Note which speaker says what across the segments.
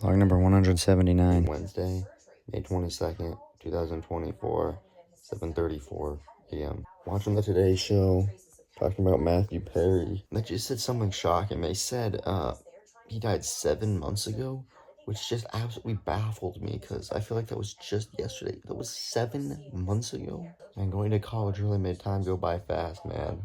Speaker 1: Log number 179.
Speaker 2: Wednesday, May 22nd, 2024, 7:34 a.m. Watching the Today Show, talking about Matthew Perry. They just said something shocking. They said he died 7 months ago, which just absolutely baffled me because I feel like that was just yesterday. That was 7 months ago. And going to college really made time go by fast, man.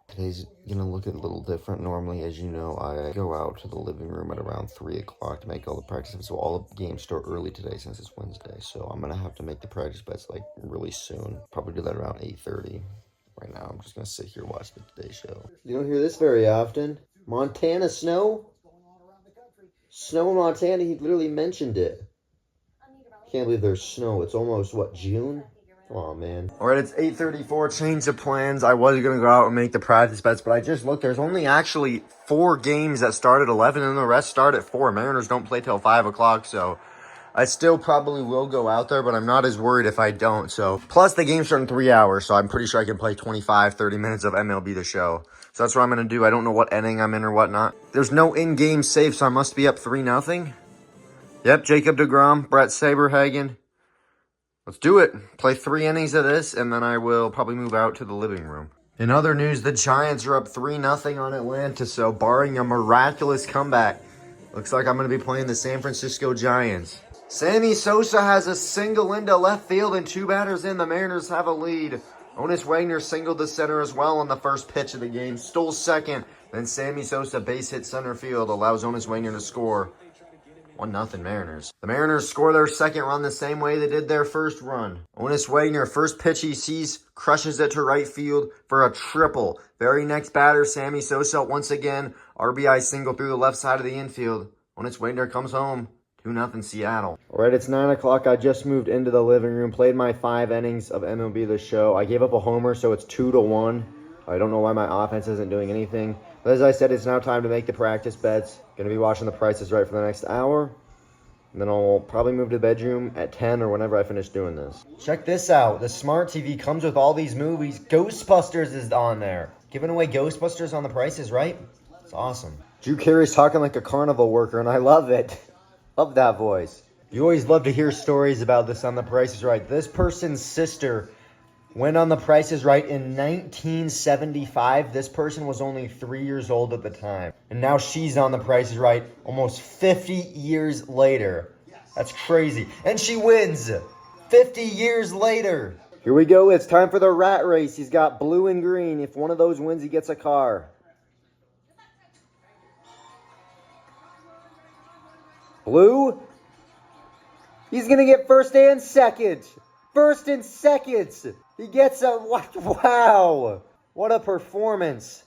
Speaker 2: Today's gonna look a little different. Normally, as you know, I go out to the living room at around 3 o'clock to make all the practices. So all the games start early today since it's Wednesday. So I'm gonna have to make the practice bets like really soon. Probably do that around 8:30. Right now, I'm just gonna sit here watch the Today Show. You don't hear this very often. Montana snow? Snow in Montana, he literally mentioned it. Can't believe there's snow. It's almost, what, June? Oh man. Alright, it's 8:34, change of plans. I was going to go out and make the practice bets, but I just looked. There's only actually 4 games that start at 11, and the rest start at 4. Mariners don't play till 5 o'clock, so I still probably will go out there, but I'm not as worried if I don't. So, plus the games start in 3 hours, so I'm pretty sure I can play 25, 30 minutes of MLB The Show. So that's what I'm going to do. I don't know what inning I'm in or whatnot. There's no in-game save, so I must be up 3-0. Yep, Jacob deGrom, Brett Saberhagen. Let's do it. Play 3 innings of this, and then I will probably move out to the living room. In other news, the Giants are up 3-0 on Atlanta, so barring a miraculous comeback, looks like I'm going to be playing the San Francisco Giants. Sammy Sosa has a single into left field, and 2 batters in. The Mariners have a lead. Honus Wagner singled the center as well on the first pitch of the game. Stole second. Then Sammy Sosa base hit center field, allows Honus Wagner to score. 1-0 Mariners. The Mariners score their second run the same way they did their first run. Honus Wagner, first pitch he sees, crushes it to right field for a triple. Very next batter, Sammy Sosa once again, RBI single through the left side of the infield. Honus Wagner comes home. 2-0 Seattle. Alright, it's 9 o'clock. I just moved into the living room, played my 5 innings of MLB The Show. I gave up a homer, so it's 2-1. I don't know why my offense isn't doing anything. But as I said, it's now time to make the practice bets. Gonna be watching the prices right for the next hour. And then I'll probably move to the bedroom at 10 or whenever I finish doing this. Check this out. The Smart TV comes with all these movies. Ghostbusters is on there. Giving away Ghostbusters on the prices, right? It's awesome. Drew Carey's talking like a carnival worker, and I love it. Love that voice. You always love to hear stories about this on The Price is Right. This person's sister went on The Price is Right in 1975. This person was only 3 years old at the time. And now she's on The Price is Right almost 50 years later. That's crazy. And she wins 50 years later. Here we go. It's time for the rat race. He's got blue and green. If one of those wins, he gets a car. Blue? He's going to get first and second. First and second. He gets a... Wow. What a performance.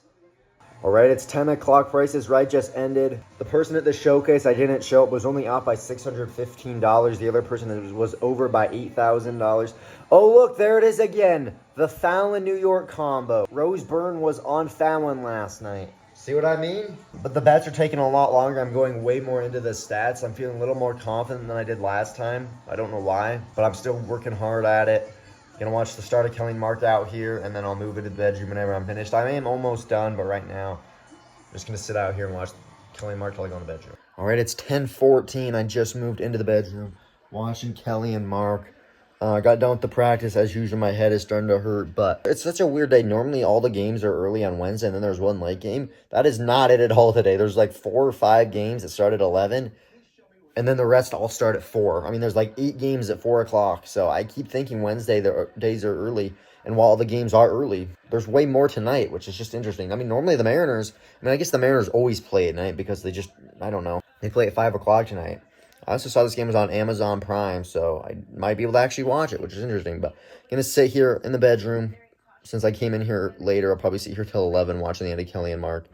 Speaker 2: All right, it's 10 o'clock. Price is Right just ended. The person at the showcase I didn't show up was only off by $615. The other person was over by $8,000. Oh, look, there it is again. The Fallon New York combo. Rose Byrne was on Fallon last night. See what I mean? But the bets are taking a lot longer. I'm going way more into the stats. I'm feeling a little more confident than I did last time. I don't know why, but I'm still working hard at it. Gonna watch the start of Kelly Mark out here, and then I'll move into the bedroom whenever I'm finished. I am almost done, but right now, I'm just gonna sit out here and watch Kelly Mark till I go in the bedroom. All right, it's 10:14. I just moved into the bedroom, watching Kelly and Mark. Got done with the practice. As usual, my head is starting to hurt, but it's such a weird day. Normally, all the games are early on Wednesday, and then there's one late game. That is not it at all today. There's like 4 or 5 games that start at 11, and then the rest all start at 4. I mean, there's like 8 games at 4 o'clock, so I keep thinking Wednesday, the days are early, and while the games are early, there's way more tonight, which is just interesting. I mean, normally the Mariners, I guess the Mariners always play at night because they just, I don't know, they play at 5 o'clock tonight. I also saw this game was on Amazon Prime, so I might be able to actually watch it, which is interesting. But I'm going to sit here in the bedroom. Since I came in here later, I'll probably sit here till 11 watching the end of Kelly and Mark,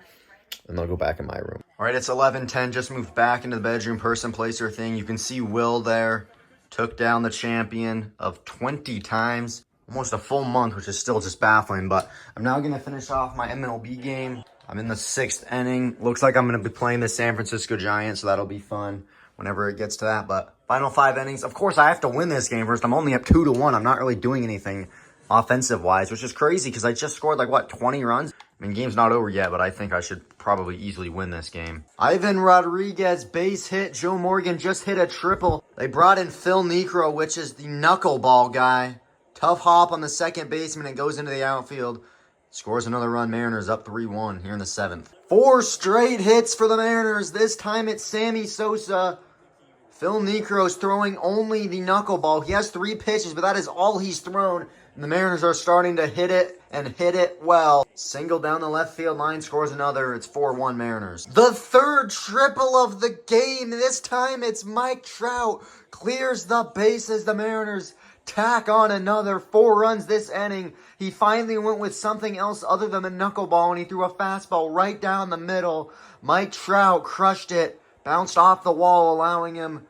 Speaker 2: and then I'll go back in my room. All right, it's 11:10. Just moved back into the bedroom. Person, place, or thing. You can see Will there. Took down the champion of 20 times. Almost a full month, which is still just baffling. But I'm now going to finish off my MLB game. I'm in the 6th inning. Looks like I'm going to be playing the San Francisco Giants, so that'll be fun whenever it gets to that. But final 5 innings. Of course, I have to win this game first. I'm only up 2-1. I'm not really doing anything offensive-wise, which is crazy because I just scored, like, what, 20 runs? I mean, game's not over yet, but I think I should probably easily win this game. Ivan Rodriguez, base hit. Joe Morgan just hit a triple. They brought in Phil Niekro, which is the knuckleball guy. Tough hop on the second baseman and goes into the outfield. Scores another run. Mariners up 3-1 here in the 7th. 4 straight hits for the Mariners. This time it's Sammy Sosa. Phil Niekro's throwing only the knuckleball. He has 3 pitches, but that is all he's thrown. And the Mariners are starting to hit it and hit it well. Single down the left field line, scores another. It's 4-1 Mariners. The 3rd triple of the game. This time it's Mike Trout. Clears the bases. The Mariners tack on another 4 runs this inning. He finally went with something else other than the knuckleball, and he threw a fastball right down the middle. Mike Trout crushed it. Bounced off the wall, allowing him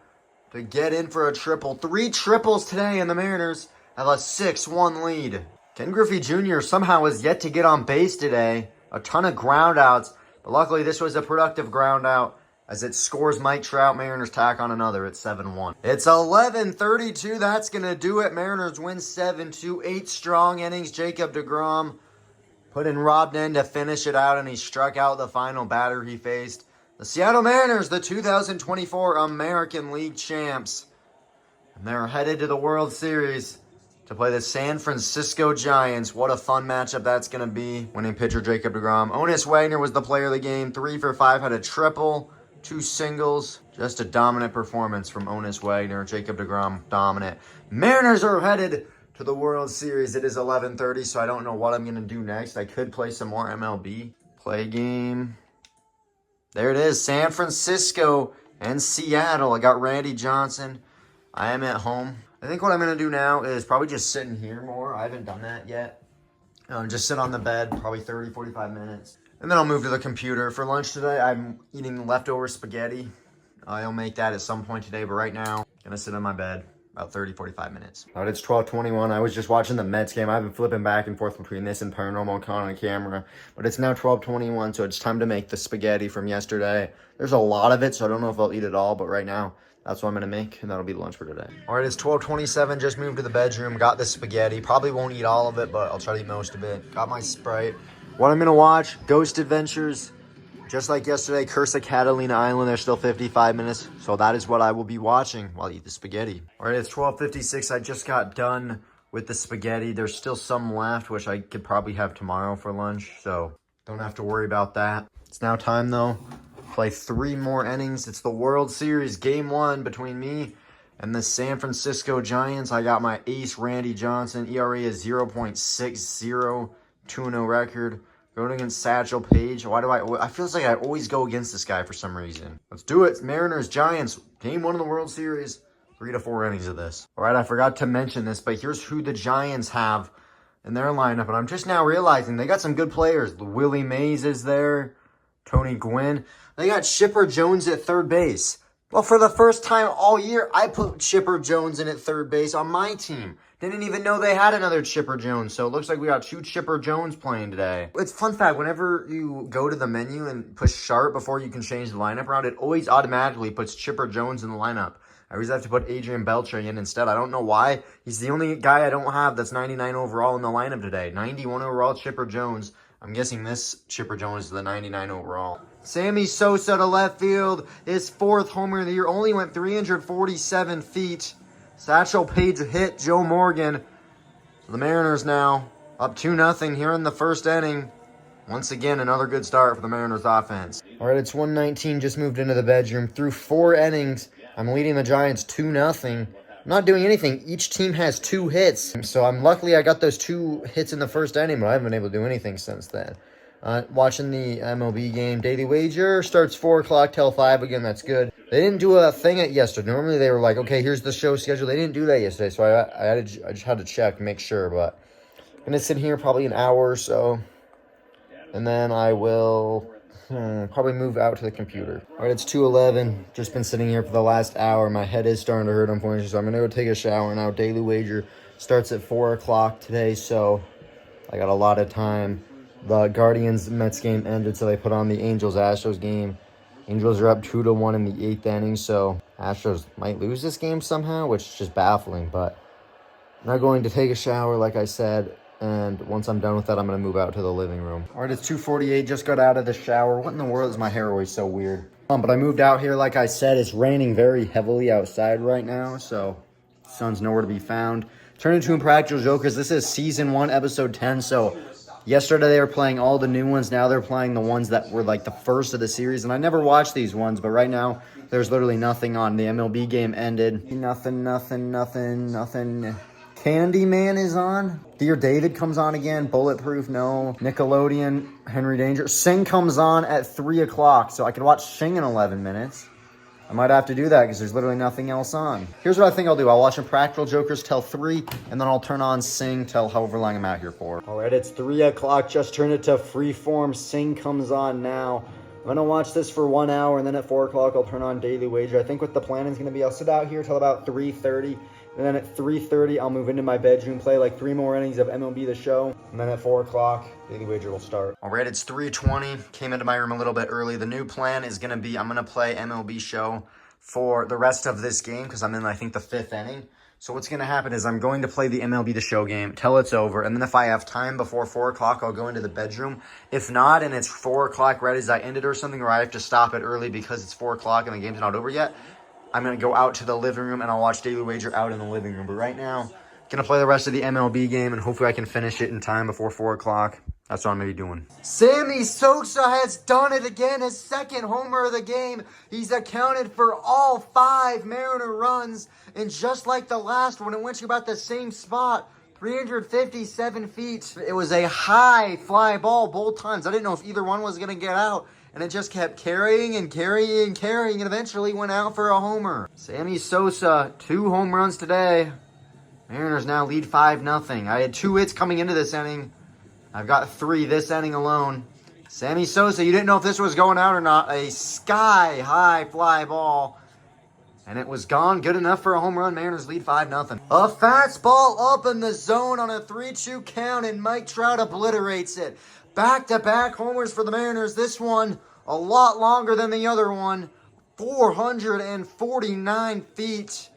Speaker 2: to get in for a triple. 3 triples today, and the Mariners have a 6-1 lead. Ken Griffey Jr. somehow has yet to get on base today. A ton of ground outs, but luckily this was a productive ground out as it scores Mike Trout. Mariners tack on another at 7-1. It's 11:32. That's going to do it. Mariners win 7-2. 8 strong innings. Jacob deGrom put in Rob Nen to finish it out, and he struck out the final batter he faced. The Seattle Mariners, the 2024 American League champs. And they're headed to the World Series to play the San Francisco Giants. What a fun matchup that's going to be. Winning pitcher Jacob deGrom. Honus Wagner was the player of the game. 3 for 5, had a triple, 2 singles. Just a dominant performance from Honus Wagner. Jacob deGrom, dominant. Mariners are headed to the World Series. It is 11:30, so I don't know what I'm going to do next. I could play some more MLB. Play game. There it is. San Francisco and Seattle. I got Randy Johnson. I am at home. I think what I'm going to do now is probably just sit in here more. I haven't done that yet. Just sit on the bed, probably 30, 45 minutes. And then I'll move to the computer. For lunch today, I'm eating leftover spaghetti. I'll make that at some point today, but right now, I'm going to sit on my bed about 30, 45 minutes. All right, it's 12:21. I was just watching the Mets game. I've been flipping back and forth between this and Paranormal Con on camera, but it's now 12:21, so it's time to make the spaghetti from yesterday. There's a lot of it, so I don't know if I'll eat it all, but right now, that's what I'm going to make, and that'll be lunch for today. All right, it's 12:27. Just moved to the bedroom. Got the spaghetti. Probably won't eat all of it, but I'll try to eat most of it. Got my Sprite. What I'm going to watch, Ghost Adventures. Just like yesterday, Curse of Catalina Island. There's still 55 minutes, so that is what I will be watching while I eat the spaghetti. All right, it's 12:56. I just got done with the spaghetti. There's still some left, which I could probably have tomorrow for lunch, so don't have to worry about that. It's now time, though. Play 3 more innings. It's the World Series Game 1 between me and the San Francisco Giants. I got my ace, Randy Johnson. ERA is 0.60, 2-0 record. Going against Satchel Paige. Why do I feel like I always go against this guy for some reason. Let's do it. Mariners, Giants, Game 1 of the World Series. 3 to 4 innings of this. All right, I forgot to mention this, but here's who the Giants have in their lineup. And I'm just now realizing they got some good players. Willie Mays is there. Tony Gwynn. They got Chipper Jones at third base. Well, for the first time all year, I put Chipper Jones in at third base on my team. Didn't even know they had another Chipper Jones, so it looks like we got 2 Chipper Jones playing today. It's fun fact, whenever you go to the menu and push sharp before you can change the lineup around, it always automatically puts Chipper Jones in the lineup. I always have to put Adrian Beltre in instead. I don't know why. He's the only guy I don't have that's 99 overall in the lineup today. 91 overall Chipper Jones. I'm guessing this Chipper Jones is the 99 overall. Sammy Sosa to left field. His 4th homer of the year. Only went 347 feet. Satchel Paige hit Joe Morgan. The Mariners now up 2-0 here in the first inning. Once again, another good start for the Mariners offense. All right, it's 1:19. Just moved into the bedroom. Through 4 innings, I'm leading the Giants 2-0. Not doing anything. Each team has 2 hits. So luckily I got those 2 hits in the first inning, but I haven't been able to do anything since then. Watching the MLB game. Daily Wager starts 4 o'clock till 5 again. That's good. They didn't do a thing at yesterday. Normally they were like, okay, here's the show schedule. They didn't do that yesterday, so I just had to check and make sure. But I'm going to sit here probably an hour or so, and then I will probably move out to the computer. All right, it's 2:11. Just been sitting here for the last hour. My head is starting to hurt, unfortunately, so I'm going to go take a shower now. Daily Wager starts at 4 o'clock today, so I got a lot of time. The Guardians-Mets game ended, so they put on the Angels-Astros game. Angels are up 2-1 in the 8th inning, so Astros might lose this game somehow, which is just baffling. But I'm not going to take a shower, like I said. And once I'm done with that, I'm going to move out to the living room. All right, it's 2:48. Just got out of the shower. What in the world is my hair always so weird? But I moved out here, like I said. It's raining very heavily outside right now, so sun's nowhere to be found. Turn into Impractical Jokers. This is season 1, episode 10. So yesterday they were playing all the new ones. Now they're playing the ones that were like the first of the series. And I never watched these ones, but right now there's literally nothing on. The MLB game ended. Nothing. Candyman is on. Dear David comes on again. Bulletproof, no. Nickelodeon, Henry Danger. Sing comes on at 3 o'clock, so I could watch Sing in 11 minutes. I might have to do that because there's literally nothing else on. Here's what I think I'll do. I'll watch Impractical Jokers till 3, and then I'll turn on Sing till however long I'm out here for. All right, it's 3 o'clock. Just turned it to Freeform. Sing comes on now. I'm going to watch this for 1 hour, and then at 4 o'clock, I'll turn on Daily Wager. I think what the plan is going to be, I'll sit out here till about 3:30. And then at 3:30, I'll move into my bedroom, play like 3 more innings of MLB The Show. And then at 4 o'clock, Daily Wager will start. All right, it's 3:20. Came into my room a little bit early. The new plan is going to be I'm going to play MLB Show for the rest of this game because I'm in, I think, the 5th inning. So what's going to happen is I'm going to play the MLB The Show game till it's over. And then if I have time before 4 o'clock, I'll go into the bedroom. If not, and it's 4 o'clock right as I end it or something, or I have to stop it early because it's 4 o'clock and the game's not over yet, I'm going to go out to the living room and I'll watch Daily Wager out in the living room. But right now, I'm going to play the rest of the MLB game and hopefully I can finish it in time before 4 o'clock. That's what I'm going to be doing. Sammy Sosa has done it again. His 2nd homer of the game. He's accounted for all 5 Mariner runs. And just like the last one, it went to about the same spot. 357 feet. It was a high fly ball both times. I didn't know if either one was going to get out. And it just kept carrying and eventually went out for a homer. Sammy Sosa, 2 home runs today. Mariners now lead 5-0. I had 2 hits coming into this inning. I've got 3 this inning alone. Sammy Sosa, you didn't know if this was going out or not. A sky-high fly ball. And it was gone. Good enough for a home run. Mariners lead 5-0. A fastball up in the zone on a 3-2 count, and Mike Trout obliterates it. Back-to-back homers for the Mariners. This one a lot longer than the other one. 449 feet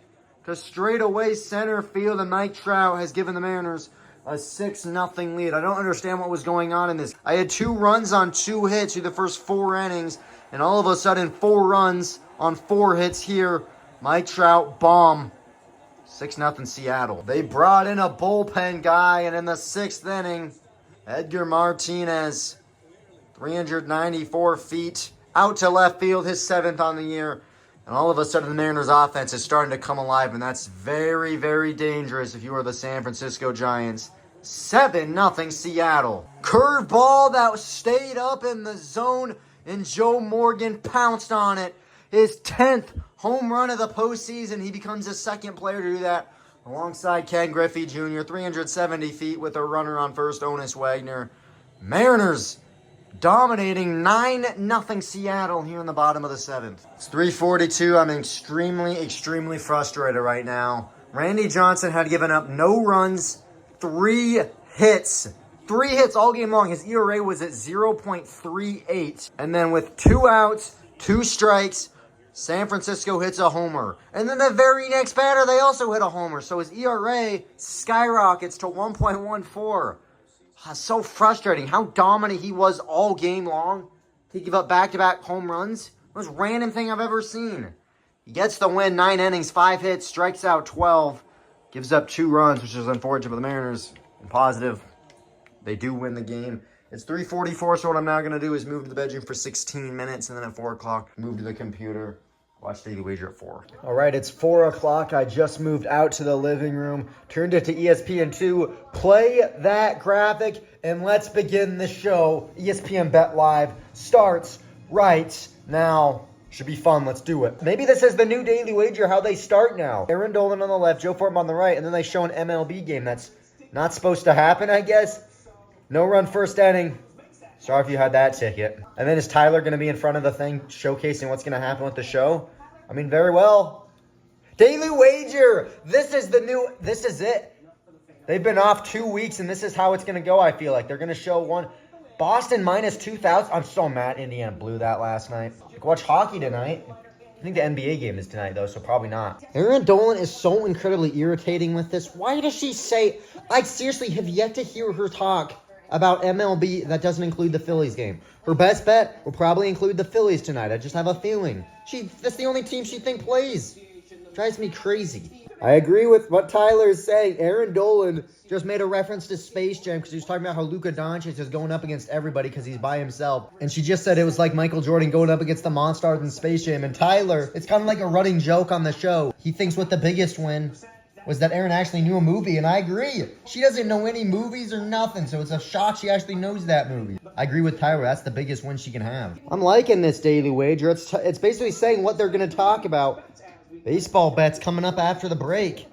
Speaker 2: to straightaway center field, and Mike Trout has given the Mariners a 6-0 lead. I don't understand what was going on in this. I had 2 runs on 2 hits through the first 4 innings, and all of a sudden 4 runs on 4 hits here. Mike Trout, bomb. 6-0 Seattle. They brought in a bullpen guy, and in the 6th inning, Edgar Martinez, 394 feet, out to left field, his 7th on the year. And all of a sudden, the Mariners' offense is starting to come alive, and that's very, very dangerous if you are the San Francisco Giants. 7-0 Seattle. Curveball that stayed up in the zone, and Joe Morgan pounced on it. His 10th home run of the postseason. He becomes the 2nd player to do that, alongside Ken Griffey Jr., 370 feet with a runner on first, Honus Wagner. Mariners dominating 9-0 Seattle here in the bottom of the 7th. It's 3:42. I'm extremely frustrated right now. Randy Johnson had given up no runs, 3 hits. 3 hits all game long. His ERA was at 0.38. And then with 2 outs, 2 strikes, San Francisco hits a homer. And then the very next batter, they also hit a homer. So his ERA skyrockets to 1.14. So frustrating how dominant he was all game long. He gave up back-to-back home runs. Most random thing I've ever seen. He gets the win, 9 innings, 5 hits, strikes out 12. Gives up 2 runs, which is unfortunate for the Mariners. And positive, they do win the game. It's 3:44, so what I'm now going to do is move to the bedroom for 16 minutes, and then at 4 o'clock, move to the computer. Watch Daily Wager at 4. All right, it's 4 o'clock. I just moved out to the living room, turned it to ESPN2. Play that graphic, and let's begin the show. ESPN Bet Live starts right now. Should be fun. Let's do it. Maybe this is the new Daily Wager, how they start now. Aaron Dolan on the left, Joe Fortman on the right, and then they show an MLB game. That's not supposed to happen, I guess. No run first inning. Sorry if you had that ticket. And then is Tyler going to be in front of the thing showcasing what's going to happen with the show? I mean, very well. Daily Wager. This is it. They've been off 2 weeks, and this is how it's going to go, I feel like. They're going to show one. Boston minus 2,000. I'm so mad Indiana blew that last night. Watch hockey tonight.
Speaker 3: I think the NBA game is tonight, though, so probably not. Erin Dolan is so incredibly irritating with this. Why does she say... I seriously have yet to hear her talk about MLB that doesn't include the Phillies game. Her best bet will probably include the Phillies tonight. I just have a feeling. That's the only team she thinks plays. Drives me crazy. I agree with what Tyler is saying. Erin Dolan just made a reference to Space Jam because he was talking about how Luka Doncic is going up against everybody because he's by himself. And she just said it was like Michael Jordan going up against the Monstars in Space Jam. And Tyler, it's kind of like a running joke on the show. He thinks what the biggest win was that Erin actually knew a movie, and I agree. She doesn't know any movies or nothing, so it's a shock she actually knows that movie. I agree with Tyler. That's the biggest win she can have. I'm liking this daily wager. It's basically saying what they're going to talk about. Baseball bets coming up after the break.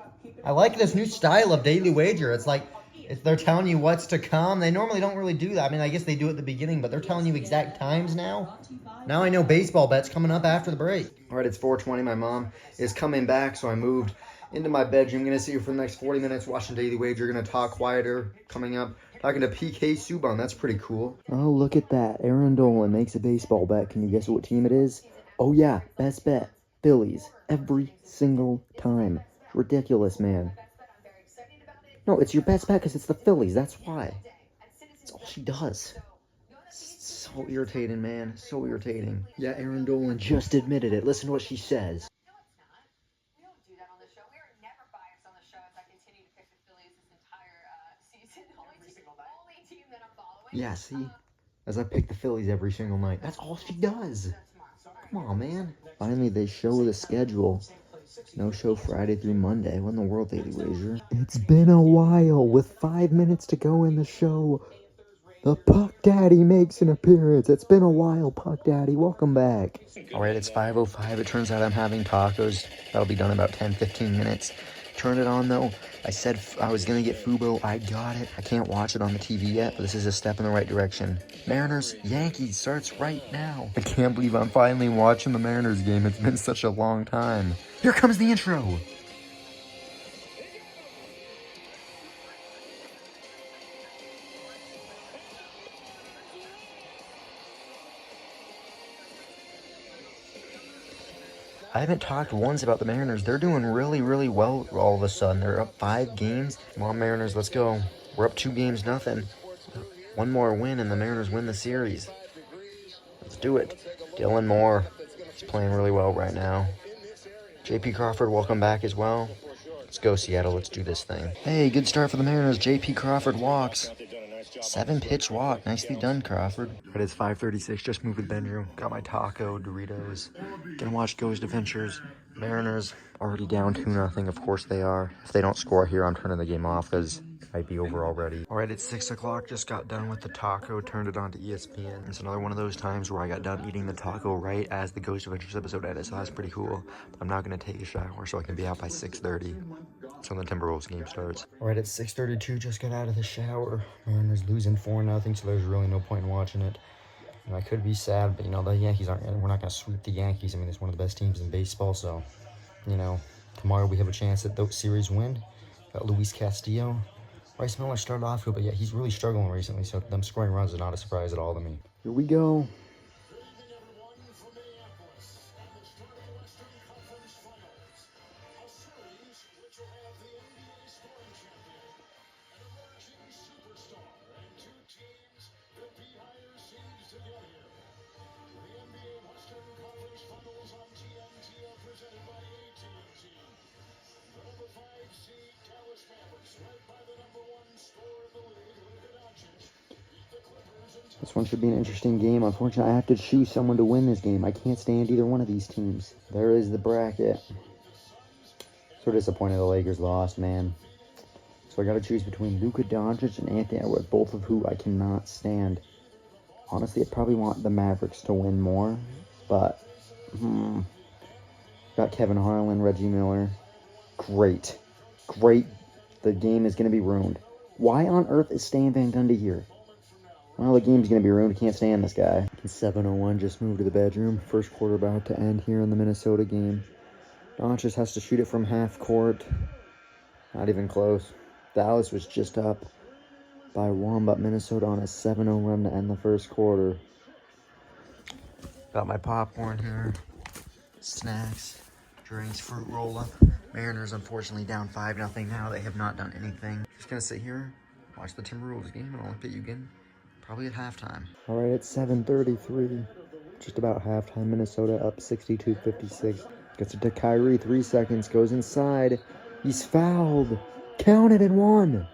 Speaker 3: I like this new style of daily wager. It's like if they're telling you what's to come. They normally don't really do that. I mean, I guess they do at the beginning, but they're telling you exact times now. Now I know baseball bets coming up after the break. All right, it's 4:20. My mom is coming back, so I moved into my bedroom. Going to see you for the next 40 minutes watching daily wager. Going to talk quieter coming up. Talking to PK Subban. That's pretty cool.
Speaker 1: Oh, look at that. Erin Dolan makes a baseball bet. Can you guess what team it is? Oh, yeah. Best bet. Phillies. Every single time. Ridiculous, man. No, it's your best bet because it's the Phillies. That's why. That's all she does. So irritating, man. So irritating. Yeah, Erin Dolan just admitted it. Listen to what she says. Yeah, see? As I pick the Phillies every single night. That's all she does. Come on, man. Finally, they show the schedule. No show Friday through Monday. What in the world, Daily Wager? It's been a while. With 5 minutes to go in the show, the Puck Daddy makes an appearance. It's been a while, Puck Daddy. Welcome back. All right, it's 5:05. It turns out I'm having tacos. That'll be done in about 10-15 minutes. Turn it on, though. I said I was going to get Fubo. I got it. I can't watch it on the TV yet, but this is a step in the right direction. Mariners, Yankees starts right now. I can't believe I'm finally watching the Mariners game. It's been such a long time. Here comes the intro. I haven't talked once about the Mariners. They're doing really, really well all of a sudden. They're up 5 games. Come on, Mariners, let's go. We're up 2-0. One more win and the Mariners win the series. Let's do it. Dylan Moore, he's playing really well right now. J.P. Crawford, welcome back as well. Let's go, Seattle. Let's do this thing. Hey, good start for the Mariners. J.P. Crawford walks. 7-pitch walk. Nicely done, Crawford. But it's 5:36. Just moved to the bedroom. Got my taco, Doritos. Gonna watch Ghost Adventures. Mariners already down 2-0. Of course they are. If they don't score here, I'm turning the game off because it might be over already. All right, it's 6 o'clock. Just got done with the taco. Turned it on to ESPN. It's another one of those times where I got done eating the taco right as the Ghost Adventures episode ended. So that's pretty cool. But I'm not gonna take a shower so I can be out by 6:30. That's when the Timberwolves game starts. All right, it's 6:32. Just got out of the shower. Mariners losing 4-0, so there's really no point in watching it. And I could be sad, but, the Yankees aren't, we're not going to sweep the Yankees. I mean, it's one of the best teams in baseball, so, tomorrow we have a chance at the series win. Got Luis Castillo. Bryce Miller started off good, but yeah, he's really struggling recently, so them scoring runs is not a surprise at all to me. Here we go. This one should be an interesting game. Unfortunately, I have to choose someone to win this game. I can't stand either one of these teams. There is the bracket. So disappointed the Lakers lost, man. So I got to choose between Luka Doncic and Anthony Edwards, both of who I cannot stand. Honestly, I probably want the Mavericks to win more, but got Kevin Harlan, Reggie Miller. Great. The game is going to be ruined. Why on earth is Stan Van Gundy here? Well, the game's going to be ruined. Can't stand this guy. 7:01, just moved to the bedroom. First quarter about to end here in the Minnesota game. Doncic has to shoot it from half court. Not even close. Dallas was just up by 1, but Minnesota on a 7-0 run to end the first quarter. Got my popcorn here. snacks, drinks, fruit roll-up. Mariners unfortunately down 5-0 now. They have not done anything. Just gonna sit here, watch the Timberwolves game, and I'll update you again probably at halftime.
Speaker 2: All right, it's 7:33. Just about halftime. Minnesota up 62-56. Gets it to Kyrie. 3 seconds. Goes inside. He's fouled. Counted and one.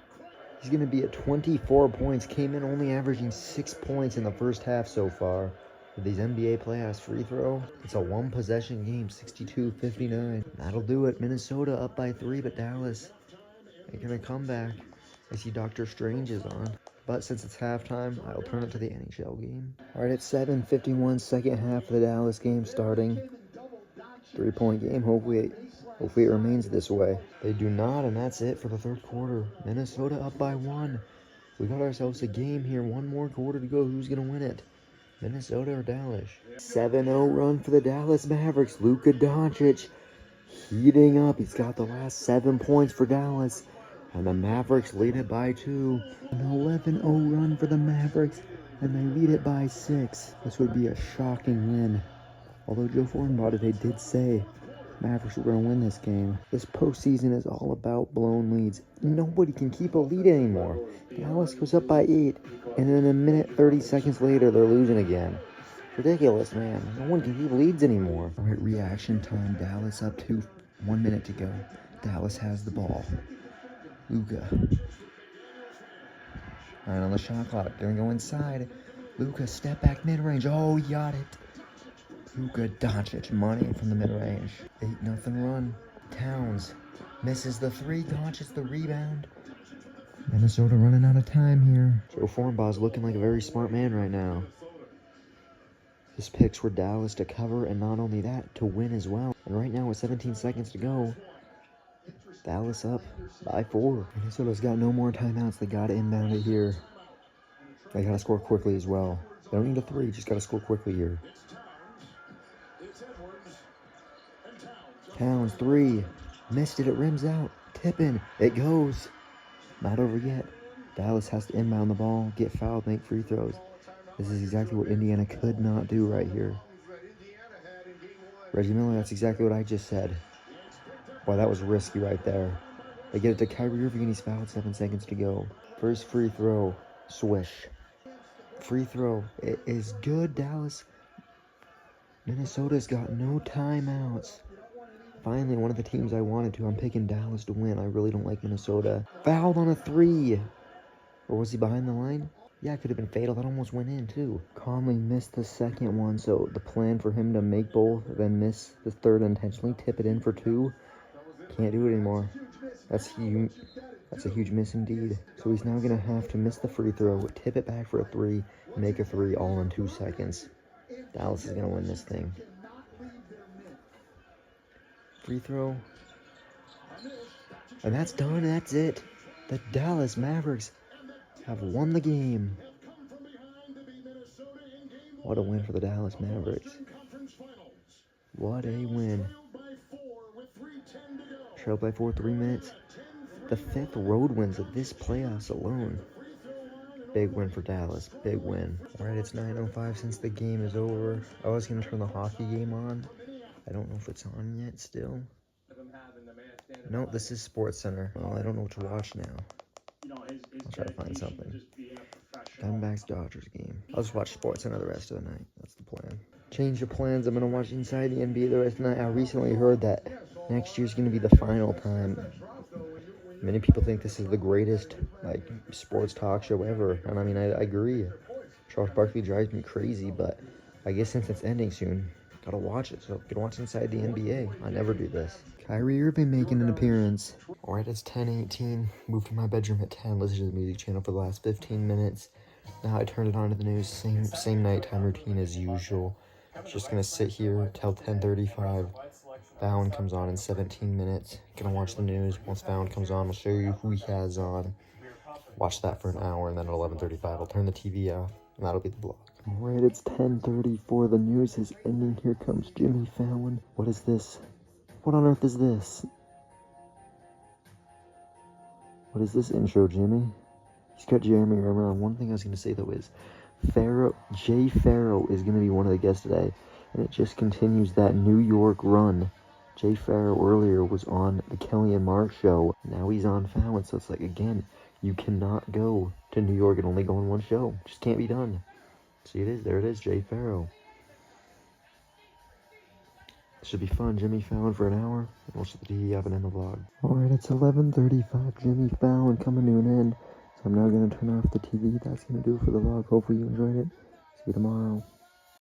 Speaker 1: He's gonna be at 24 points. Came in only averaging 6 points in the first half so far. With these NBA playoffs free throw, it's a one-possession game, 62-59. That'll do it. Minnesota up by 3, but Dallas ain't gonna come back. I see Dr. Strange is on. But since it's halftime, I'll turn it to the NHL game.
Speaker 2: All right, it's 7:51. Second half of the Dallas game starting. 3-point game. Hopefully it remains this way.
Speaker 1: They do not, and that's it for the third quarter. Minnesota up by 1. We got ourselves a game here. One more quarter to go. Who's going to win it? Minnesota or Dallas?
Speaker 2: 7-0 run for the Dallas Mavericks. Luka Doncic heating up. He's got the last 7 points for Dallas. And the Mavericks lead it by 2. An 11-0 run for the Mavericks. And they lead it by 6. This would be a shocking win. Although Joe Fortenbaugh did say Mavericks were going to win this game. This postseason is all about blown leads. Nobody can keep a lead anymore. Dallas goes up by 8, and then a minute 30 seconds later, they're losing again. Ridiculous, man. No one can keep leads anymore. All right, reaction time. Dallas up 2, 1 minute to go. Dallas has the ball. Luka. All right, on the shot clock. Gonna go inside. Luka, step back mid-range. Oh, he got it. Luka Doncic, money from the mid-range. 8-0 run. Towns misses the 3. Doncic the rebound. Minnesota running out of time here. Joe Fortenbaugh's looking like a very smart man right now. His picks were Dallas to cover, and not only that, to win as well. And right now with 17 seconds to go, Dallas up by 4. Minnesota's got no more timeouts. They got to inbound it here. They got to score quickly as well. They don't need a 3, just got to score quickly here. Towns 3. Missed it. It rims out. Tipping. It goes. Not over yet. Dallas has to inbound the ball, get fouled, make free throws. This is exactly what Indiana could not do right here. Reggie Miller, that's exactly what I just said. Boy, that was risky right there. They get it to Kyrie Irving and he's fouled. 7 seconds to go. First free throw. Swish. Free throw. It is good, Dallas. Minnesota's got no timeouts. Finally, one of the teams I wanted to. I'm picking Dallas to win. I really don't like Minnesota. Fouled on a 3. Or was he behind the line? Yeah, it could have been fatal. That almost went in, too. Conley missed the second one, so the plan for him to make both, then miss the third intentionally, tip it in for 2. Can't do it anymore. That's huge. That's a huge miss indeed. So he's now going to have to miss the free throw, tip it back for a 3, make a 3 all in 2 seconds. Dallas is going to win this thing. Free throw. And that's done. That's it. The Dallas Mavericks have won the game. What a win for the Dallas Mavericks. What a win. Trailed by 4, 3 minutes. The 5th road wins of this playoffs alone. Big win for Dallas. Big win. All right, it's 9:05 since the game is over. I was going to turn the hockey game on. I don't know if it's on yet still. No, this is SportsCenter. Well, I don't know what to watch now. I'll try to find something. Diamondbacks Dodgers game. I'll just watch SportsCenter the rest of the night. That's the plan. Change of plans. I'm going to watch Inside the NBA the rest of the night. I recently heard that next year's going to be the final time. Many people think this is the greatest sports talk show ever. And I mean, I agree. Charles Barkley drives me crazy, but I guess since it's ending soon, gotta watch it. So you can watch Inside the NBA. I never do this. Kyrie Irving making an appearance. Alright, it's 10:18. Moved to my bedroom at 10. Listened to the music channel for the last 15 minutes. Now I turned it on to the news. Same nighttime routine as usual. Just gonna sit here till 10:35. Bound comes on in 17 minutes. Gonna watch the news. Once Bound comes on, I'll show you who he has on. Watch that for an hour, and then at 11:35, I'll turn the TV off, and that'll be the vlog. Alright, it's 10:34. The news is ending. Here comes Jimmy Fallon. What is this? What on earth is this? What is this intro, Jimmy? He's got Jeremy Renner on. One thing I was going to say, though, is Jay Farrow is going to be one of the guests today.
Speaker 1: And it just continues that New York run. Jay Farrow earlier was on the Kelly and Mark show. Now he's on Fallon. So it's like, again, you cannot go to New York and only go on one show. Just can't be done. See, it is. There it is, Jay Farrow. Should be fun. Jimmy Fallon for an hour. And we'll see the have an end the vlog. Alright, it's 11:35. Jimmy Fallon coming to an end. So I'm now going to turn off the TV. That's going to do it for the vlog. Hopefully you enjoyed it. See you tomorrow.